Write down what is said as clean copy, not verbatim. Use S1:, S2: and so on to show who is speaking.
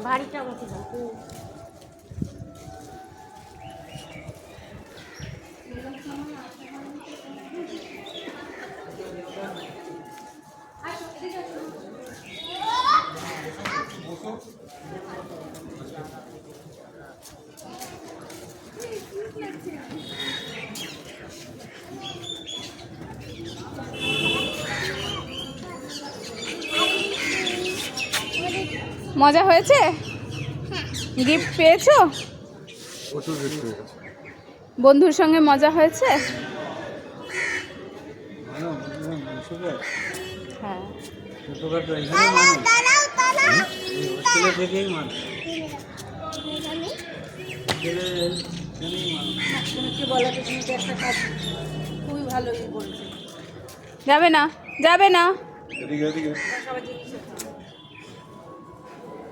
S1: ভারীটা আমাকে দাও।
S2: মজা হয়েছে? গিফট পেয়েছো? বন্ধুর সঙ্গে মজা হয়েছে? হ্যাঁ।
S1: খুবই ভালো করেছে।
S2: যাবে না, যাবে না।
S1: সবাই জিনিস